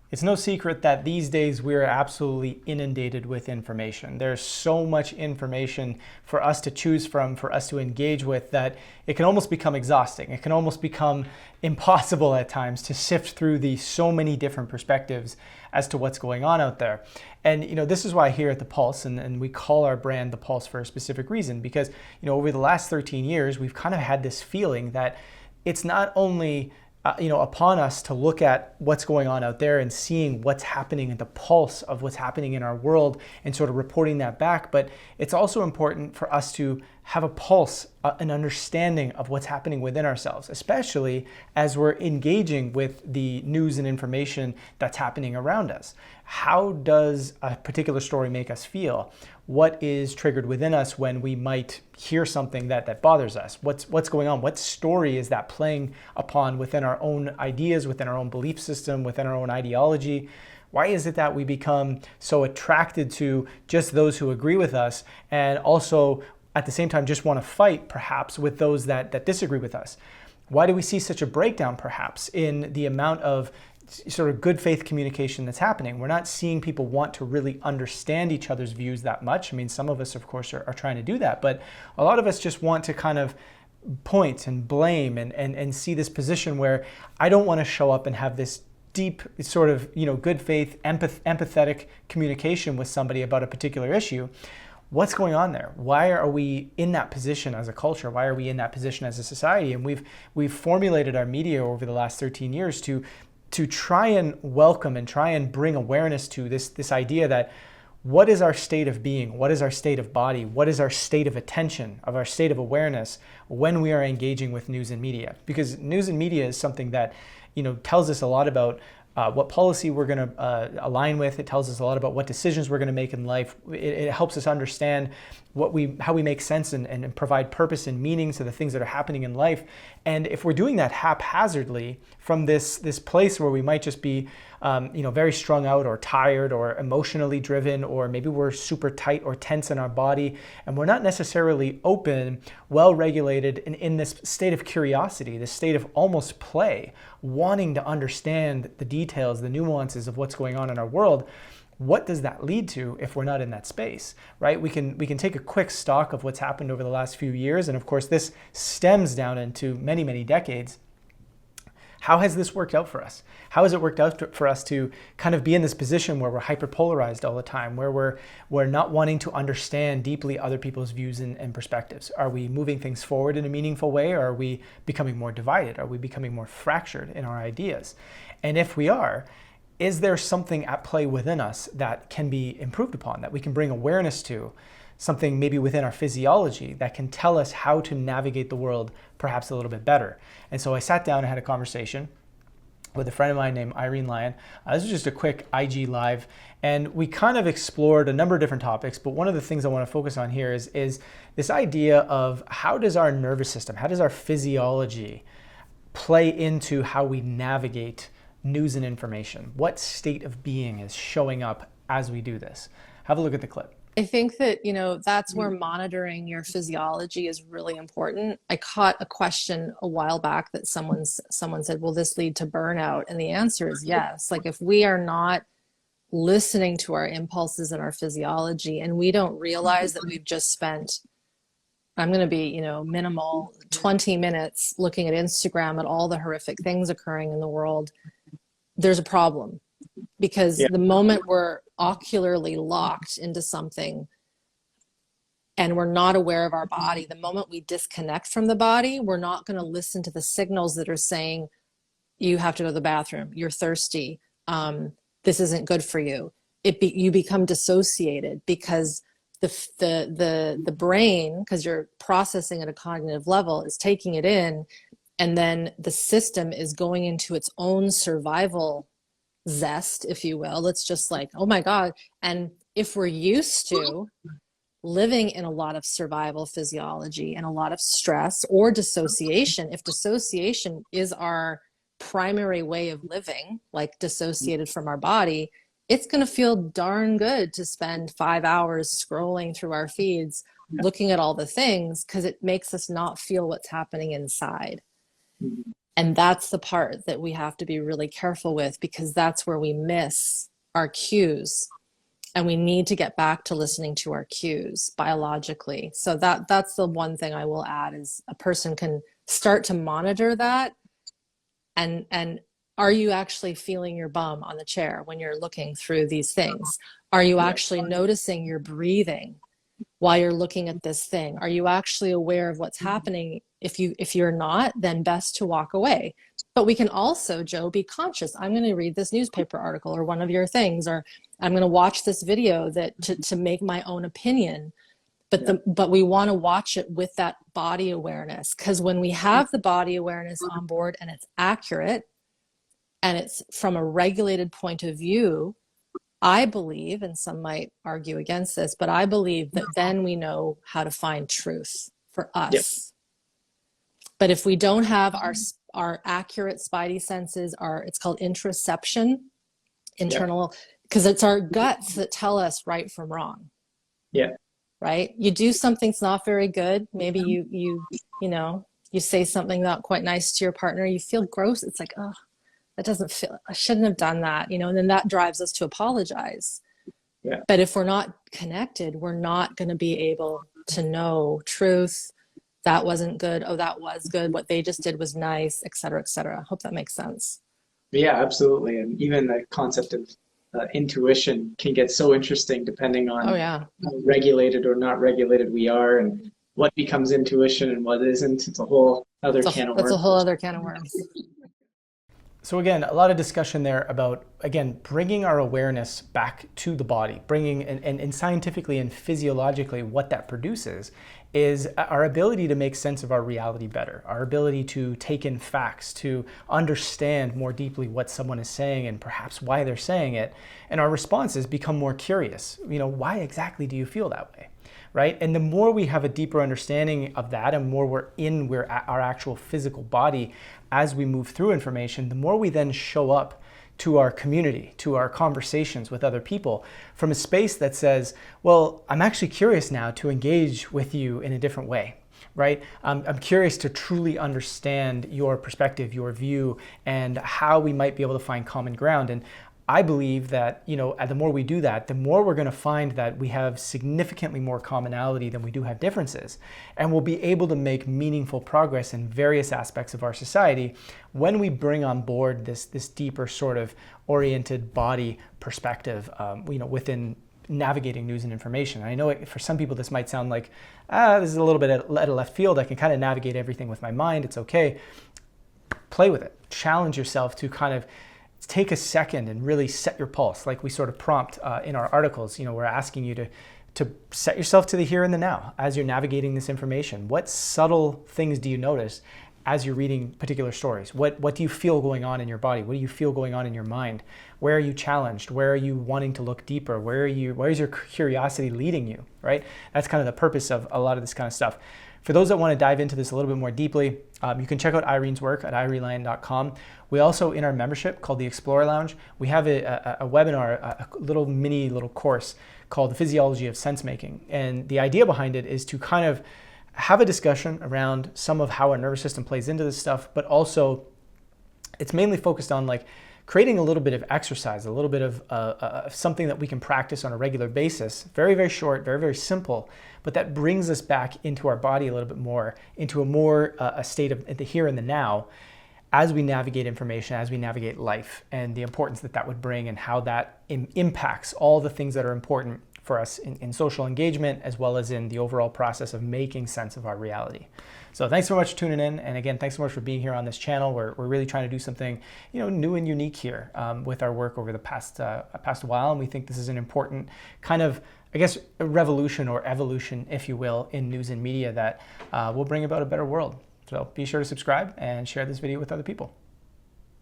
It's no secret that these days we are absolutely inundated with information. There's so much information for us to choose from, for us to engage with, that it can almost become exhausting. It can almost become impossible at times to sift through the so many different perspectives as to what's going on out there. And this is why here at The Pulse, and we call our brand The Pulse for a specific reason, because over the last 13 years, we've kind of had this feeling that it's not only upon us to look at what's going on out there and seeing what's happening at the pulse of what's happening in our world and sort of reporting that back. But it's also important for us to have a pulse, an understanding of what's happening within ourselves, especially as we're engaging with the news and information that's happening around us. How does a particular story make us feel? What is triggered within us when we might hear something that bothers us? What's going on? What story is that playing upon within our own ideas, within our own belief system, within our own ideology? Why is it that we become so attracted to just those who agree with us, and also at the same time just want to fight perhaps with those that disagree with us? Why do we see such a breakdown perhaps in the amount of sort of good faith communication that's happening? We're not seeing people want to really understand each other's views that much. I mean, some of us, of course, are trying to do that, but a lot of us just want to kind of point and blame and see this position where I don't want to show up and have this deep sort of, good faith, empathetic communication with somebody about a particular issue. What's going on there? Why are we in that position as a culture? Why are we in that position as a society? And we've formulated our media over the last 13 years to try and welcome and try and bring awareness to this idea that what is our state of being? What is our state of body? What is our state of attention, of our state of awareness when we are engaging with news and media? Because news and media is something that tells us a lot about what policy we're going to align with. It tells us a lot about what decisions we're going to make in life. It helps us understand how we make sense and provide purpose and meaning to the things that are happening in life. And if we're doing that haphazardly from this place where we might just be very strung out or tired or emotionally driven, or maybe we're super tight or tense in our body, and we're not necessarily open, well-regulated, and in this state of curiosity, this state of almost play, wanting to understand the details, the nuances of what's going on in our world, what does that lead to if we're not in that space, right? We can take a quick stock of what's happened over the last few years, and of course this stems down into many, many decades. How has this worked out for us? How has it worked out for us to kind of be in this position where we're hyperpolarized all the time, where we're not wanting to understand deeply other people's views and perspectives? Are we moving things forward in a meaningful way, or are we becoming more divided? Are we becoming more fractured in our ideas? And if we are, is there something at play within us that can be improved upon, that we can bring awareness to? Something maybe within our physiology that can tell us how to navigate the world perhaps a little bit better. And so I sat down and had a conversation with a friend of mine named Irene Lyon. This was just a quick IG live, and we kind of explored a number of different topics, but one of the things I want to focus on here is this idea of how does our nervous system, how does our physiology play into how we navigate news and information? What state of being is showing up as we do this? Have a look at the clip. I think that, that's where monitoring your physiology is really important. I caught a question a while back that someone said, will this lead to burnout? And the answer is yes. Like, if we are not listening to our impulses and our physiology, and we don't realize that we've just spent, I'm going to be, minimal, 20 minutes looking at Instagram at all the horrific things occurring in the world, there's a problem. Because the moment we're ocularly locked into something and we're not aware of our body, the moment we disconnect from the body, we're not going to listen to the signals that are saying, you have to go to the bathroom, you're thirsty, this isn't good for you. You become dissociated because the brain, because you're processing at a cognitive level, is taking it in, and then the system is going into its own survival zest, if you will. It's just like, oh my God. And if we're used to living in a lot of survival physiology and a lot of stress or dissociation, if dissociation is our primary way of living, like dissociated from our body, it's going to feel darn good to spend 5 hours scrolling through our feeds, looking at all the things, because it makes us not feel what's happening inside. And that's the part that we have to be really careful with, because that's where we miss our cues. And we need to get back to listening to our cues biologically. So that's the one thing I will add, is a person can start to monitor that. And are you actually feeling your bum on the chair when you're looking through these things? Are you actually noticing your breathing while you're looking at this thing? Are you actually aware of what's happening? If you're not, then best to walk away. But we can also, Joe, be conscious. I'm going to read this newspaper article or one of your things, or I'm going to watch this video that to make my own opinion. But we want to watch it with that body awareness, because when we have the body awareness on board and it's accurate and it's from a regulated point of view, I believe, and some might argue against this, but I believe that then we know how to find truth for us. Yep. But if we don't have our accurate spidey senses, it's called interoception, internal, because it's our guts that tell us right from wrong. Yeah. Right? You do something that's not very good. Maybe you say something not quite nice to your partner. You feel gross. It's like, oh, that doesn't feel, I shouldn't have done that, and then that drives us to apologize. Yeah. But if we're not connected, we're not going to be able to know truth. That wasn't good. Oh, that was good. What they just did was nice, et cetera, et cetera. I hope that makes sense. Yeah, absolutely. And even the concept of intuition can get so interesting depending on how regulated or not regulated we are, and what becomes intuition and what isn't. It's a whole other can of worms. That's a whole other can of worms. So again, a lot of discussion there about, again, bringing our awareness back to the body, bringing, and scientifically and physiologically what that produces is our ability to make sense of our reality better, our ability to take in facts, to understand more deeply what someone is saying and perhaps why they're saying it. And our responses become more curious. Why exactly do you feel that way? Right? And the more we have a deeper understanding of that, and more we're our actual physical body as we move through information, the more we then show up to our community, to our conversations with other people from a space that says, well, I'm actually curious now to engage with you in a different way. Right? I'm curious to truly understand your perspective, your view, and how we might be able to find common ground. And I believe that, the more we do that, the more we're going to find that we have significantly more commonality than we do have differences. And we'll be able to make meaningful progress in various aspects of our society when we bring on board this deeper sort of oriented body perspective, within navigating news and information. I know for some people this might sound like, this is a little bit out of left field. I can kind of navigate everything with my mind. It's okay. Play with it. Challenge yourself to kind of take a second and really set your pulse, like we sort of prompt in our articles. We're asking you to set yourself to the here and the now as you're navigating this information. What subtle things do you notice as you're reading particular stories? What do you feel going on in your body? What do you feel going on in your mind? Where are you challenged? Where are you wanting to look deeper? Where is your curiosity leading you, right? That's kind of the purpose of a lot of this kind of stuff. For those that want to dive into this a little bit more deeply, you can check out Irene's work at irene.com. We also, in our membership called the Explorer Lounge, we have a webinar, a little course called the Physiology of Sense Making. And the idea behind it is to kind of have a discussion around some of how our nervous system plays into this stuff, but also it's mainly focused on like creating a little bit of exercise, a little bit of something that we can practice on a regular basis. Very, very short, very, very simple, but that brings us back into our body a little bit more, into a state of the here and the now, as we navigate information, as we navigate life, and the importance that would bring, and how that impacts all the things that are important for us in social engagement, as well as in the overall process of making sense of our reality. So thanks so much for tuning in. And again, thanks so much for being here on this channel. We're really trying to do something new and unique here with our work over the past while. And we think this is an important kind of, I guess, a revolution or evolution, if you will, in news and media that will bring about a better world. So be sure to subscribe and share this video with other people.